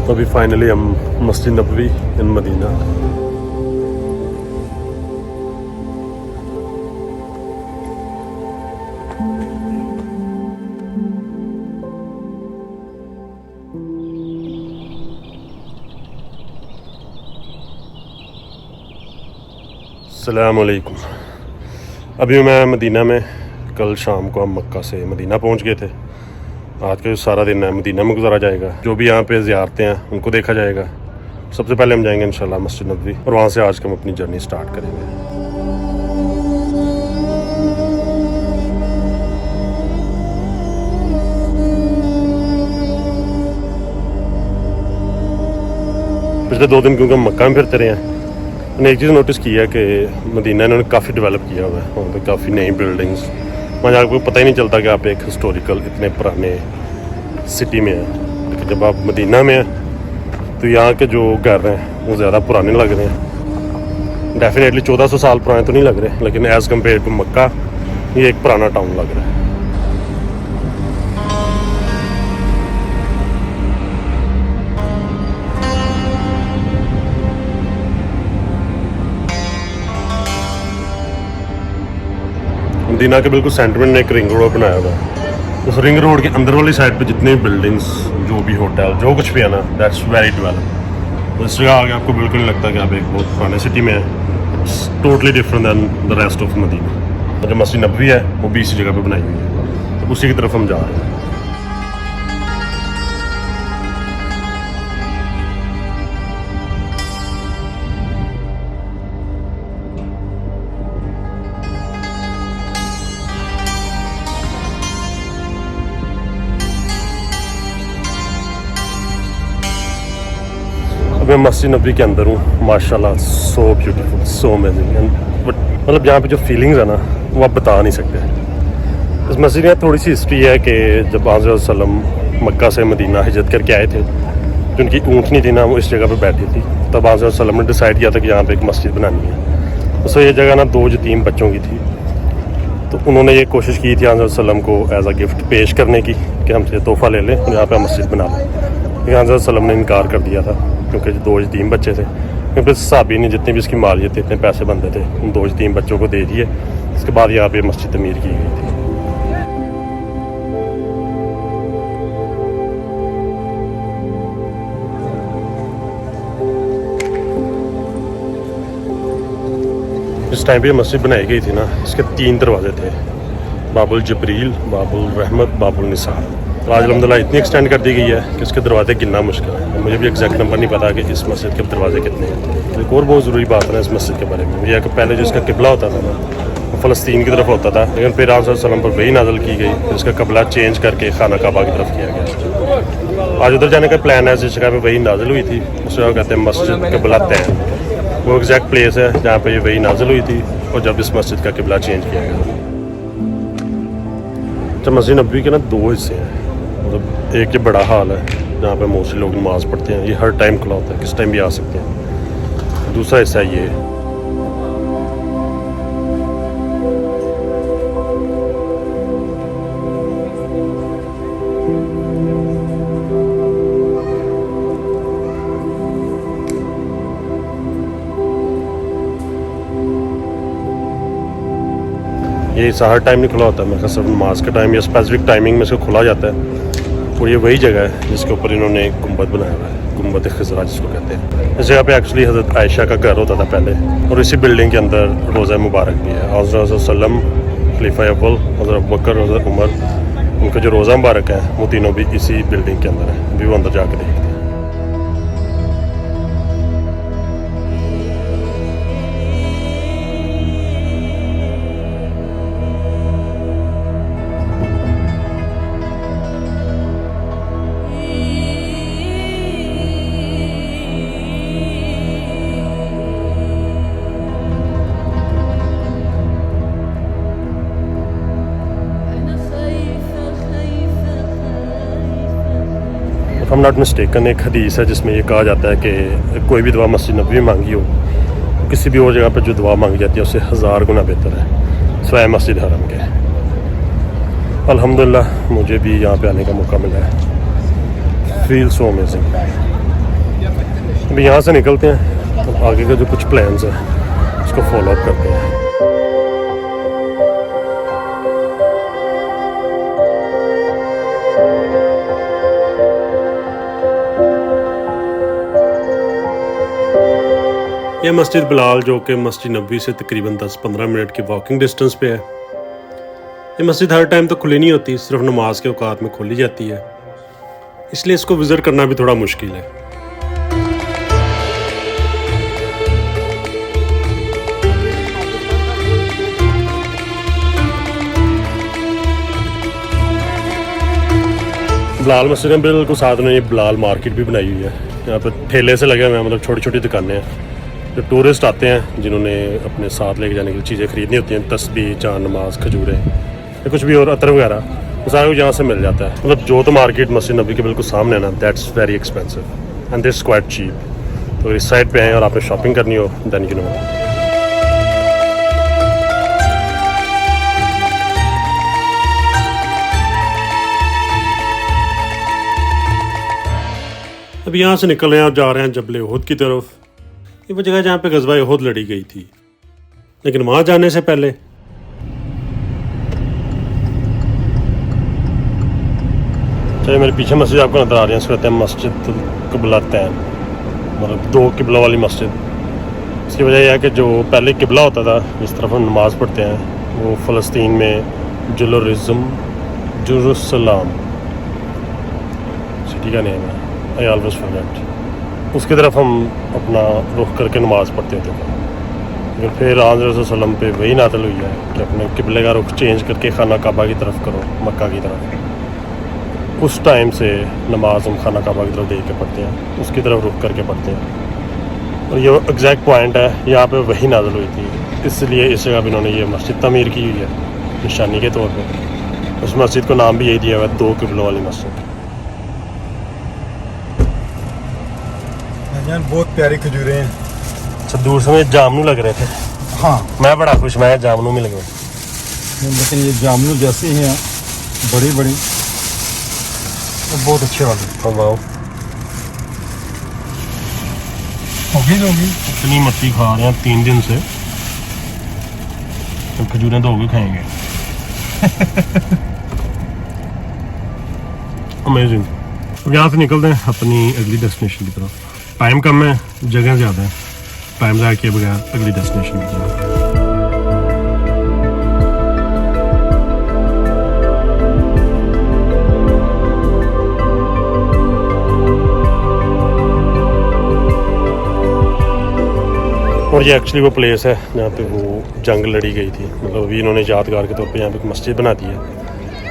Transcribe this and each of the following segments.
तो अभी फाइनली हम मस्जिद नबवी इन मदीना। अस्सलाम वालेकुम। अभी मैं मदीना में, कल शाम को हम मक्का से मदीना पहुंच गए थे। आज का जो सारा दिन है मदीना में गुजारा जाएगा। जो भी यहाँ पे ज़ियारतें हैं उनको देखा जाएगा। सबसे पहले हम जाएंगे इंशाल्लाह मस्जिद नबवी और वहाँ से आज का हम अपनी जर्नी स्टार्ट करेंगे। पिछले 2 दिन क्योंकि हम मक्का में फिरते रहे हैं, मैंने एक चीज़ नोटिस की है कि मदीना इन्होंने काफ़ी डेवलप किया हुआ है। वहाँ पे काफ़ी नई बिल्डिंग्स, वहाँ आपको पता ही नहीं चलता कि आप एक हिस्टोरिकल इतने पुराने सिटी में हैं। लेकिन जब आप मदीना में हैं तो यहाँ के जो घर हैं वो ज़्यादा पुराने लग रहे हैं। डेफिनेटली 1400 साल पुराने तो नहीं लग रहे, लेकिन एज़ कम्पेयर टू मक्का ये एक पुराना टाउन लग रहा है। मदीना के बिल्कुल सेंटर में एक रिंग रोड बनाया हुआ है। उस रिंग रोड के अंदर वाली साइड पे जितने भी बिल्डिंग्स, जो भी होटल, जो कुछ भी है ना, दैट्स वेरी डेवलप। तो इस जगह आगे आपको बिल्कुल नहीं लगता कि आप एक बहुत पुराने सिटी में हैं। It's totally different than the rest of Medina. और जो मस्जिद नबवी है वो भी इसी जगह पे बनाई हुई है, तो उसी की तरफ हम जा रहे हैं। मैं मस्जिद नबवी के अंदर हूँ। माशाल्लाह so beautiful, so amazing. But मतलब यहाँ पे जो फीलिंग्स है ना वो आप बता नहीं सकते। इस मस्जिद में थोड़ी सी हिस्ट्री है कि जब हज़रत सल्लम मक्का से मदीना हिजरत करके आए थे, जिनकी ऊँटनी थी ना वो इस जगह पे बैठी थी। तब हज़रत सल्लम ने डिसाइड किया था कि यहाँ पे एक मस्जिद बनानी है। तो ये जगह ना 2 यतीम बच्चों की थी। तो उन्होंने ये कोशिश की थी हज़रत सल्लम को एज अ गिफ्ट पेश करने की कि हमसे तोहफ़ा ले लें, यहाँ पर मस्जिद बना लें। लेकिन हज़रत सल्लम ने इनकार कर दिया था क्योंकि 2 यतीम बच्चे थे। क्योंकि साहबी ने जितने भी इसकी मालियत थे, इतने पैसे बनते थे, उन 2 यतीम बच्चों को दे दिए। इसके बाद यहाँ पे मस्जिद तमीर की गई थी। जिस टाइम पे मस्जिद बनाई गई थी ना, इसके 3 दरवाजे थे, बाबुल जबरील, बाबुल रहमत, बाबुल निसार। तो आज अलहम्दुलिल्लाह इतनी एक्सटेंड कर दी गई है कि इसके दरवाजे गिनना मुश्किल है। मुझे भी एग्जैक्ट नंबर नहीं पता कि इस मस्जिद के दरवाजे कितने हैं। एक और बहुत ज़रूरी बात है इस मस्जिद के बारे में, यह कि पहले जो इसका किबला होता था ना वो फ़लस्तीन की तरफ होता था, लेकिन फिर आप सल्लम पर वही नाज़िल की गई, फिर इसका किबला चेंज करके खाना काबा की तरफ किया गया। आज उधर जाने का प्लान है। जिस जगह पर वही नाज़िल हुई थी उस जगह कहते हैं मस्जिद किबला तैन। वो एग्जैक्ट प्लेस है जहाँ पर ये वही नाज़िल हुई थी और जब इस मस्जिद का किबला चेंज किया गया। तो मस्जिद नबवी के ना 2 हिस्से हैं। मतलब एक ये बड़ा हाल है जहाँ पे मोस्टली लोग नमाज़ पढ़ते हैं, ये हर टाइम खुला होता है, किस टाइम भी आ सकते हैं। दूसरा हिस्सा ये हर टाइम नहीं खुला होता है। मेरे सिर्फ नमाज के टाइम या स्पेसिफिक टाइमिंग में इसको खुला जाता है। और ये वही जगह है जिसके ऊपर इन्होंने एक गुंबद बनाया हुआ है, गुंबद खिज़रा जिसको कहते हैं। इस जगह पे एक्चुअली हज़रत आयशा का घर होता था पहले, और इसी बिल्डिंग के अंदर रोज़ा मुबारक भी है। हज़रत सल्लम, खलीफा अव्वल, हज़रत अबू बकर, हज़रत उमर, उनका जो रोज़ा मुबारक है वो तीनों भी इसी बिल्डिंग के अंदर है। अभी वो अंदर जाकर देखते हैं। हम नॉट मिस्टेकन, एक हदीस है जिसमें ये कहा जाता है कि कोई भी दुआ मस्जिद नबवी मांगी हो, किसी भी और जगह पर जो दुआ मांगी जाती है उससे 1000 गुना बेहतर है स्वयं मस्जिद हरम के। अल्हम्दुलिल्लाह मुझे भी यहाँ पे आने का मौका मिला है। Feel so amazing. अभी यहाँ से निकलते हैं, तो आगे का जो कुछ प्लान्स हैं उसको फॉलो अप करते हैं। यह मस्जिद बिलाल जो कि मस्जिद नबवी से तकरीबन 10-15 मिनट की वॉकिंग डिस्टेंस पे है। ये मस्जिद हर टाइम तो खुली नहीं होती, सिर्फ नमाज के औकात में खोली जाती है, इसलिए इसको विज़िट करना भी थोड़ा मुश्किल है। बिलाल मस्जिद में बिल्कुल साथ में ये बिलाल मार्केट भी बनाई हुई है। यहाँ पर ठेले से लगे हुए हैं, मतलब छोटी छोटी दुकानें हैं। जो टूरिस्ट आते हैं जिन्होंने अपने साथ लेके जाने के लिए चीज़ें ख़रीदनी होती हैं, तस्बीह, जान नमाज, खजूरें या कुछ भी और अतर वगैरह, वो सारा कुछ यहाँ से मिल जाता है। मतलब जो तो मार्केट मस्जिद नबी के बिल्कुल सामने है ना, that's very expensive and this quite cheap. तो इस साइड पे आए और आपने शॉपिंग करनी हो देन यू नो। अब यहाँ से निकल रहे हैं और जा रहे हैं जबल उहद की तरफ। ये वो जगह जहाँ पे ग़ज़वा उहद लड़ी गई थी। लेकिन वहाँ जाने से पहले चलिए, मेरे पीछे मस्जिद आपको नज़र आ रही है, इसको कहते हैं मस्जिद क़िबलतैन, मतलब दो किबला वाली मस्जिद। इसकी वजह यह है कि जो पहले किबला होता था जिस तरफ हम नमाज़ पढ़ते हैं, वो फ़लस्तीन में जेरूसलम सिटी का नेम है, आई ऑलवेज फॉरगेट। उसकी तरफ हम अपना रुख करके नमाज़ पढ़ते थे। लेकिन फिर आज़म पे वही नाज़िल हुई है कि अपने किबले का रुख चेंज करके खाना काबा की तरफ करो, मक्का की तरफ। उस टाइम से नमाज हम खाना काबा की तरफ देख के पढ़ते हैं, उसकी तरफ रुख करके पढ़ते हैं। और ये एग्जैक्ट पॉइंट है, यहाँ पे वही नाज़िल हुई थी, इसलिए इस जगह पर इन्होंने ये मस्जिद तमीर की हुई है निशानी के तौर पर। उस मस्जिद को नाम भी यही दिया हुआ है, दो किबलों वाली मस्जिद। यार बहुत प्यारी खजूरें हैं। अच्छा, दूर से मुझे जामनू लग रहे थे। हाँ, मैं बड़ा खुश, मैं जामनू में लगे। लेकिन ये जामनू जैसी हैं, बड़ी बड़ी, तो बहुत अच्छे वाले। वाह, होगी इतनी मच्छी खा रहे हैं 3 दिन से, तो खजूरें तो होगी खाएंगे। अमेजिंग। अब यहाँ से निकलते हैं अपनी अगली डेस्टिनेशन की तरफ। टाइम कम है, जगह ज़्यादा है, टाइम ज़ाया किए बगैर अगली डेस्टिनेशन की तरफ। और ये एक्चुअली वो प्लेस है जहाँ पे वो जंग लड़ी गई थी। मतलब अभी इन्होंने यादगार के तौर पे यहाँ पे एक मस्जिद बना दी है,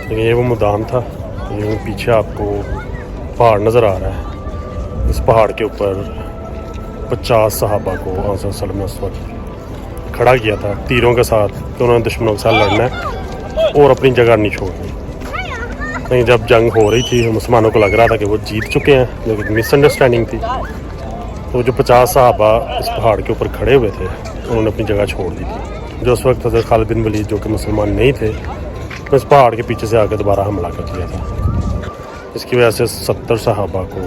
लेकिन ये वो मैदान था। ये पीछे आपको पहाड़ नज़र आ रहा है, इस पहाड़ के ऊपर 50 सहाबा को आज़म सल्लल्लाहु अलैहि वसल्लम खड़ा किया था तीरों के साथ, तो उन्होंने दुश्मनों के साथ लड़ना है और अपनी जगह नहीं छोड़नी। कहीं जब जंग हो रही थी, मुसलमानों को लग रहा था कि वो जीत चुके हैं, लेकिन मिसअंडरस्टैंडिंग थी। तो जो 50 सहाबा इस पहाड़ के ऊपर खड़े हुए थे, उन्होंने अपनी जगह छोड़ दी थी। जो उस वक्त हज़रत खालिद बिन वलीद जो कि मुसलमान नहीं थे, तो इस पहाड़ के पीछे से आकर दोबारा हमला कर दिया था। इसकी वजह से 70 सहाबा को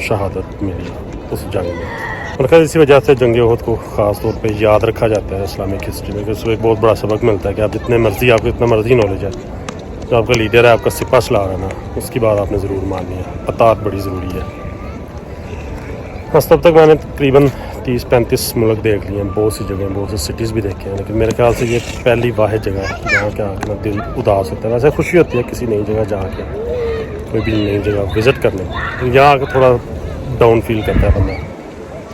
शहादत मिली उस जंग में। और इसी वजह से जंग उहद को ख़ास तौर पे याद रखा जाता है इस्लामिक हिस्ट्री में, कि उसमें एक बहुत बड़ा सबक मिलता है कि आप जितने मर्ज़ी, आपको इतना मर्ज़ी नॉलेज है, जो आपका लीडर है, आपका सिपा सलार है ना, उसकी बात आपने ज़रूर माननी है। अतात बड़ी ज़रूरी है। बस तब तक मैंने तकरीबन 30-35 मुल्क देख लिए हैं, बहुत सी जगह, बहुत सी सिटीज़ भी देखे हैं, लेकिन मेरे ख्याल से ये पहली वाहिद जगह है जहाँ के आके ना दिल उदास होता है। वैसे खुशी होती है किसी नई जगह जाके, कोई भी नई जगह विज़िट करने में, यहाँ आकर थोड़ा डाउन फील करता है बंदा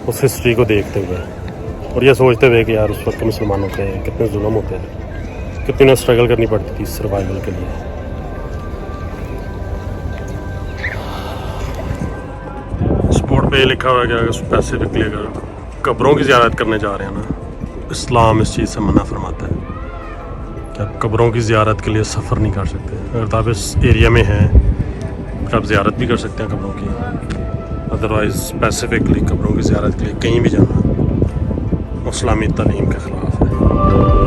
उस हिस्ट्री को देखते हुए, और ये सोचते हुए कि यार उस वक्त मुसलमानों पे कितने जुल्म होते हैं, कितनी उन्हें स्ट्रगल करनी पड़ती थी सर्वाइवल के लिए। स्पोर्ट पे लिखा हुआ है कि अगर स्पेसिफिकली अगर कब्रों की ज़ियारत करने जा रहे हैं ना, इस्लाम इस चीज़ से मना फरमाता है कि आप कब्रों की ज़ियारत के लिए सफ़र नहीं कर सकते। अगर आप इस एरिया में हैं तो आप ज़ियारत भी कर सकते हैं कब्रों की, अदरवाइज़ स्पेसिफिकली कब्रों की ज़ियारत के लिए कहीं भी जाना इस्लामी तालीम के ख़िलाफ़ है।